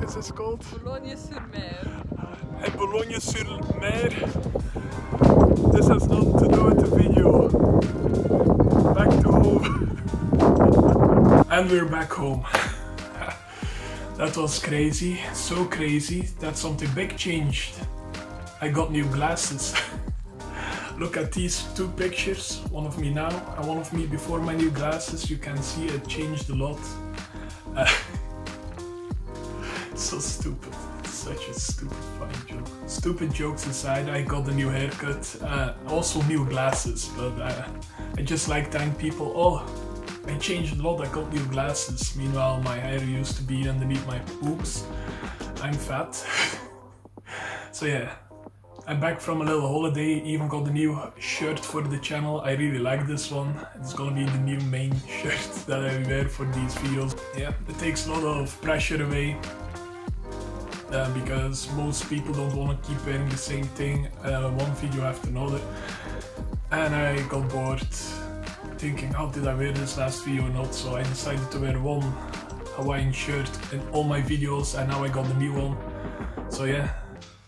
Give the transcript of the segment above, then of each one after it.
is this called? Boulogne-sur-Mer. In Boulogne-sur-Mer. This has nothing to do with the video. Back to home. And we're back home. That was crazy, so crazy that something big changed. I got new glasses. Look at these two pictures, one of me now and one of me before my new glasses. You can see it changed a lot. It's so stupid. It's such a stupid funny joke. Stupid jokes aside, I got a new haircut, also new glasses, but I just like telling people, oh, I changed a lot, I got new glasses. Meanwhile, my hair used to be underneath my boobs. I'm fat. So yeah, I'm back from a little holiday, even got a new shirt for the channel. I really like this one. It's gonna be the new main shirt that I wear for these videos. Yeah, it takes a lot of pressure away. Because most people don't want to keep wearing the same thing one video after another. And I got bored thinking, how did I wear this last video or not? So I decided to wear one Hawaiian shirt in all my videos, and now I got a new one. So yeah,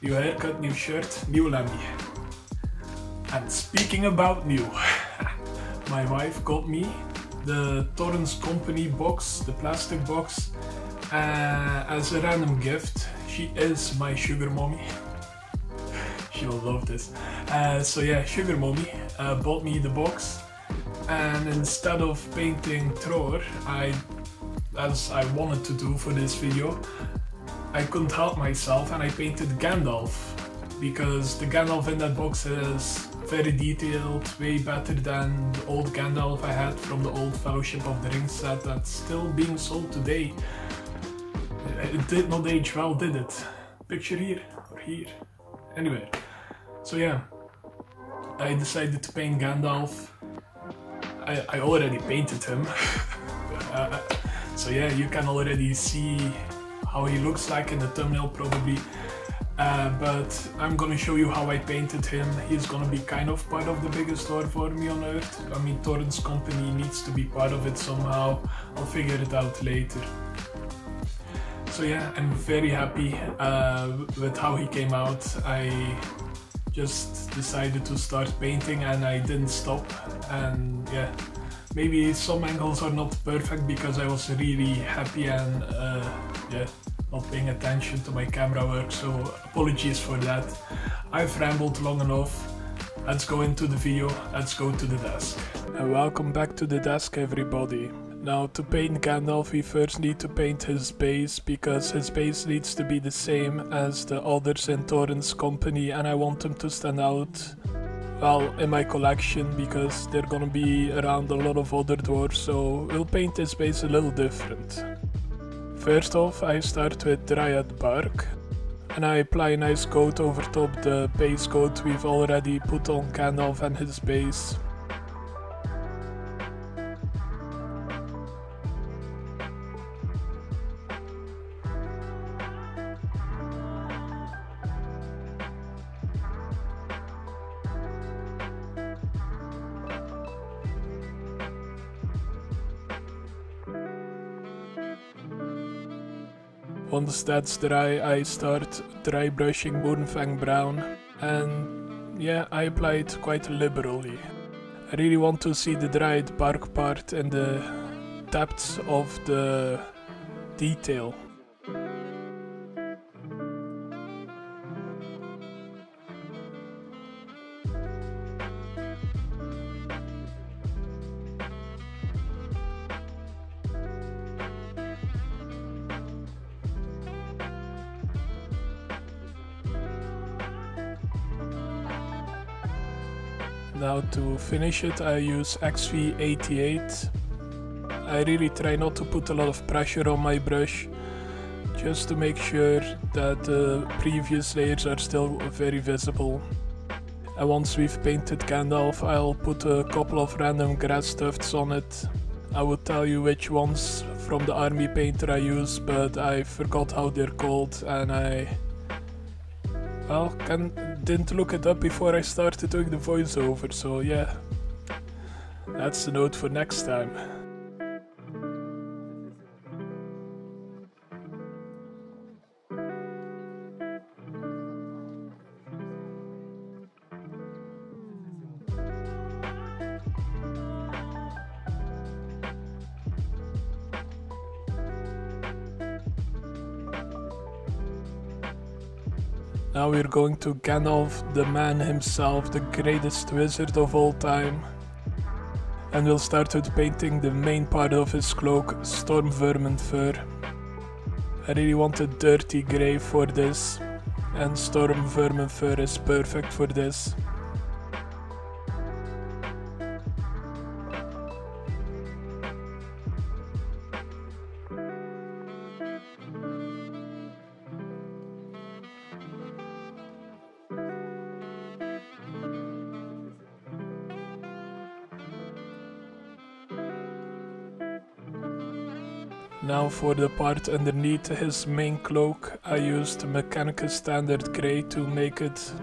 new haircut, new shirt, new lammy. And speaking about new, my wife got me the Thorin's company box, the plastic box, as a random gift. She is my sugar mommy. She will love this. So yeah, sugar mommy bought me the box, and instead of painting Thor, as I wanted to do for this video, I couldn't help myself and I painted Gandalf, because the Gandalf in that box is very detailed, way better than the old Gandalf I had from the old Fellowship of the Ring set that's still being sold today. It did not age well, did it? Picture here, or here. Anyway, so yeah, I decided to paint Gandalf. I already painted him. So yeah, you can already see how he looks like in the thumbnail probably. But I'm gonna show you how I painted him. He's gonna be kind of part of the biggest Thor for me on Earth. I mean, Thorin's company needs to be part of it somehow. I'll figure it out later. So yeah, I'm very happy with how he came out. I just decided to start painting and I didn't stop. And yeah, maybe some angles are not perfect because I was really happy and yeah, not paying attention to my camera work, so apologies for that. I've rambled long enough. Let's go into the video, let's go to the desk. And welcome back to the desk, everybody. Now, to paint Gandalf, we first need to paint his base, because his base needs to be the same as the others in Thorin's company, and I want him to stand out, well, in my collection, because they're gonna be around a lot of other dwarves, so we'll paint his base a little different. First off, I start with dryad bark, and I apply a nice coat over top the base coat we've already put on Gandalf and his base. Once that's dry, I start dry brushing mournfang brown, and yeah, I apply it quite liberally. I really want to see the dried bark part and the depths of the detail. Now to finish it, I use XV88. I really try not to put a lot of pressure on my brush, just to make sure that the previous layers are still very visible. And once we've painted Gandalf, I'll put a couple of random grass tufts on it. I would tell you which ones from the army painter I use, but I forgot how they're called, and didn't look it up before I started doing the voiceover, so yeah, that's the note for next time. Now we're going to Gandalf, the man himself, the greatest wizard of all time. And we'll start with painting the main part of his cloak, stormvermin fur. I really wanted dirty grey for this, and stormvermin fur is perfect for this. Now for the part underneath his main cloak, I used mechanicus standard grey to make it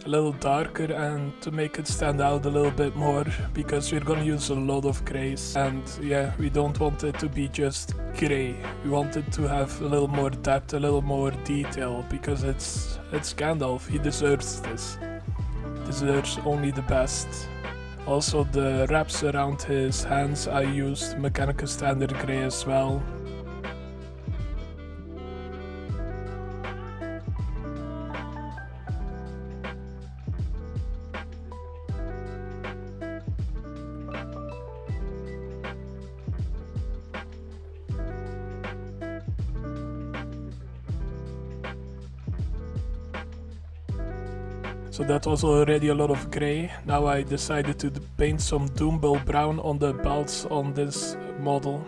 a little darker and to make it stand out a little bit more, because we're gonna use a lot of greys, and yeah, we don't want it to be just grey. We want it to have a little more depth, a little more detail, because it's Gandalf, he deserves this. Deserves only the best. Also the wraps around his hands, I used mechanicus standard grey as well. So that was already a lot of grey. Now I decided to paint some doombull brown on the belts on this model.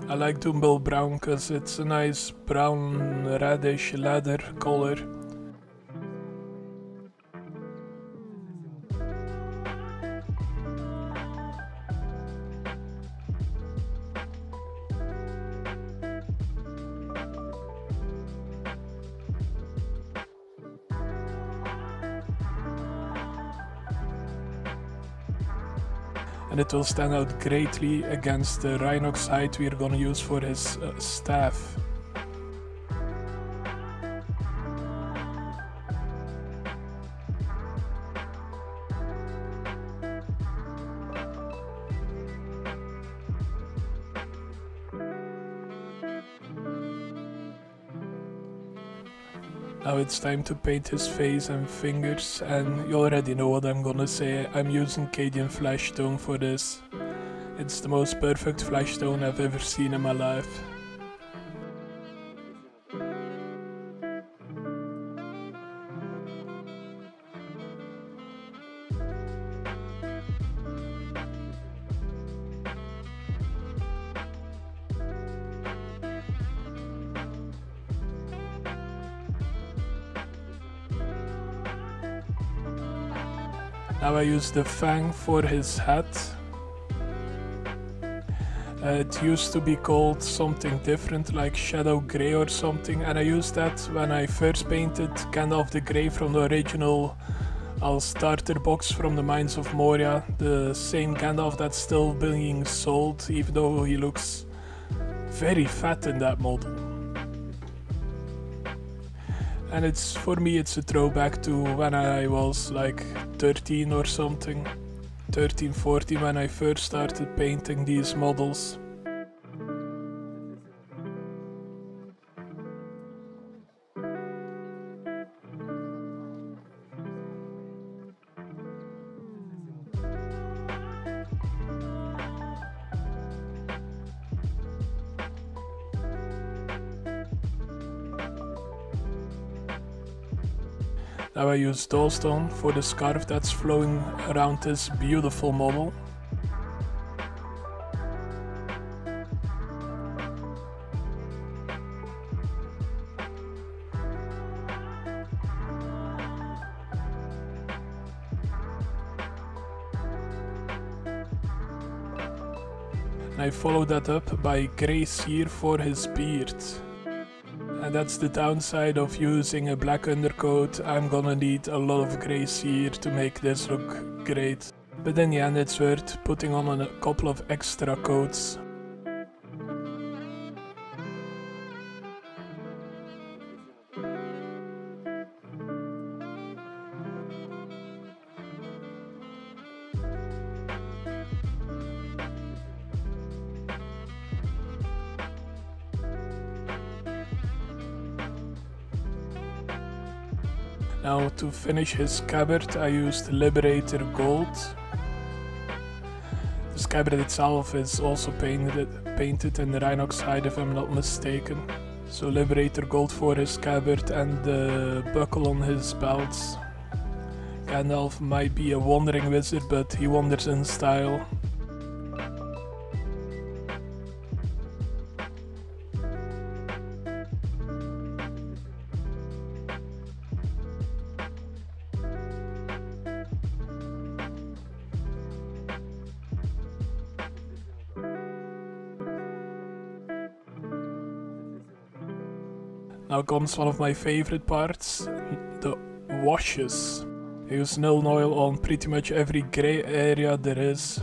I like doombull brown because it's a nice brown reddish leather color. And it will stand out greatly against the rinox hide we're gonna use for his staff. Now it's time to paint his face and fingers, and you already know what I'm gonna say. I'm using cadian fleshtone for this. It's the most perfect fleshtone I've ever seen in my life. Now I use the fang for his hat. It used to be called something different, like shadow grey or something, and I used that when I first painted Gandalf the Grey from the original starter box from the Mines of Moria, the same Gandalf that's still being sold, even though he looks very fat in that model. And for me it's a throwback to when I was like 13 or something. 13, 14 when I first started painting these models. Now I use dawnstone for the scarf that's flowing around this beautiful model. And I follow that up by grey seer for his beard. And that's the downside of using a black undercoat. I'm gonna need a lot of grey seer to make this look great. But in the end it's worth putting on a couple of extra coats. Now to finish his scabbard I used Liberator Gold. The scabbard itself is also painted in the rinox hide if I'm not mistaken. So Liberator Gold for his scabbard and the buckle on his belt. Gandalf might be a wandering wizard, but he wanders in style. Now comes one of my favorite parts, the washes. I use nuln oil on pretty much every grey area there is,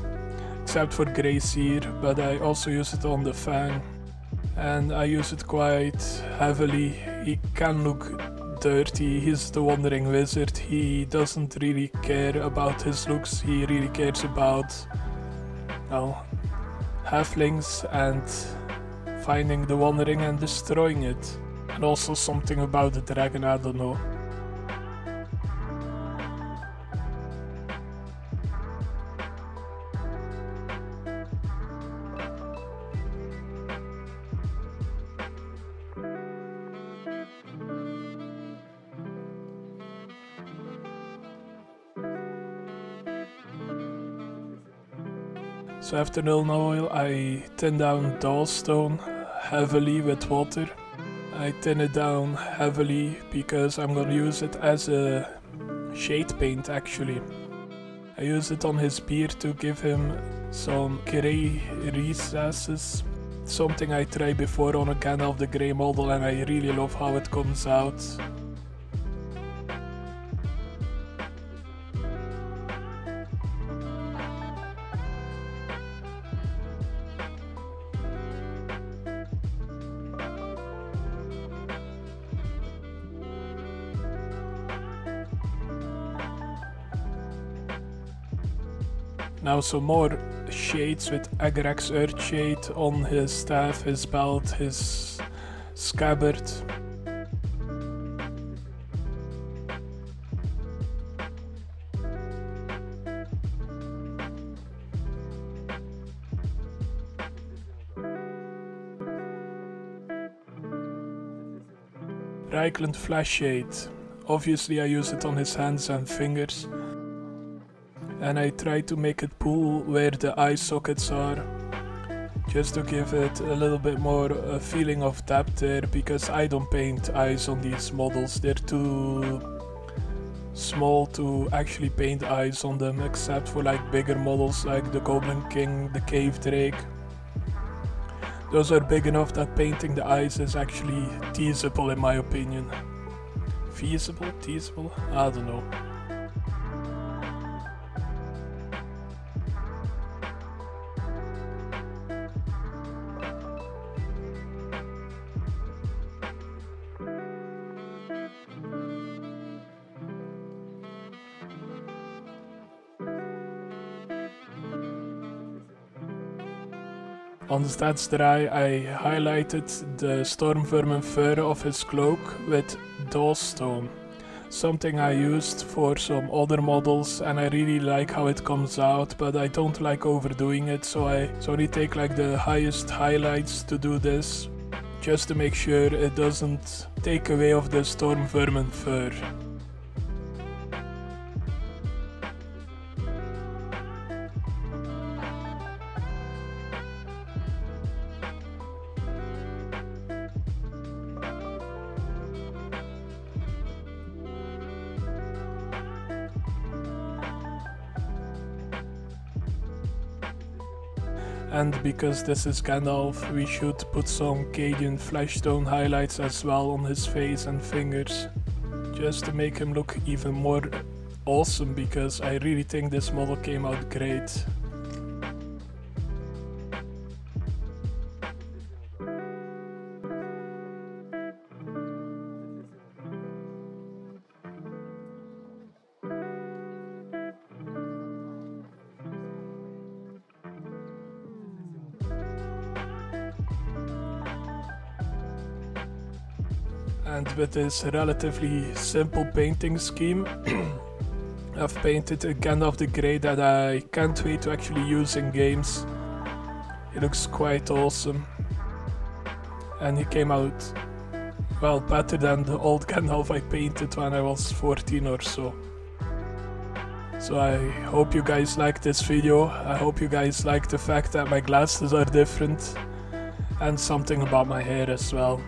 except for grey seer, but I also use it on the fang. And I use it quite heavily. He can look dirty, he's the wandering wizard, he doesn't really care about his looks, he really cares about, well, halflings and finding the wandering and destroying it. And also something about the dragon, I don't know. So after nuln oil I tin down dawnstone heavily with water. I tin it down heavily because I'm gonna use it as a shade paint actually. I use it on his beard to give him some grey recesses. Something I tried before on a Gandalf the Grey model and I really love how it comes out. Now some more shades with agrax earthshade on his staff, his belt, his scabbard. Reikland fleshshade. Obviously I use it on his hands and fingers. And I try to make it pull where the eye sockets are, just to give it a little bit more a feeling of depth there, because I don't paint eyes on these models, they're too small to actually paint eyes on them, except for like bigger models like the Goblin King, the Cave Drake. Those are big enough that painting the eyes is actually teasable in my opinion. Feasible? Teasable? I don't know. On the stats dry, I highlighted the stormvermin fur of his cloak with dawnstone. Something I used for some other models and I really like how it comes out, but I don't like overdoing it, so I only take like the highest highlights to do this, just to make sure it doesn't take away of the stormvermin fur. And because this is Gandalf, we should put some cadian fleshtone highlights as well on his face and fingers, just to make him look even more awesome, because I really think this model came out great. And with this relatively simple painting scheme, I've painted a Gandalf the Grey that I can't wait to actually use in games. He looks quite awesome. And he came out, well, better than the old Gandalf I painted when I was 14 or so. So I hope you guys like this video. I hope you guys like the fact that my glasses are different. And something about my hair as well.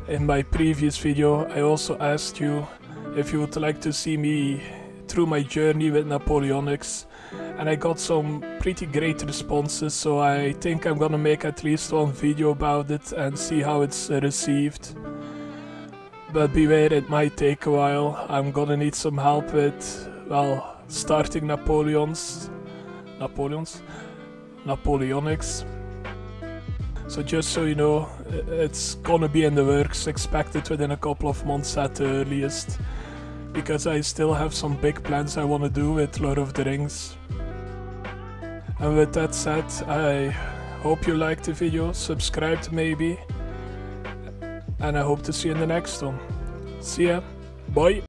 In my previous video I also asked you if you would like to see me through my journey with Napoleonics, and I got some pretty great responses, so I think I'm gonna make at least one video about it and see how it's received. But beware, it might take a while. I'm gonna need some help with, well, starting Napoleonics. So just so you know, it's gonna be in the works, expected within a couple of months at the earliest. Because I still have some big plans I wanna do with Lord of the Rings. And with that said, I hope you liked the video, subscribed maybe. And I hope to see you in the next one. See ya, bye!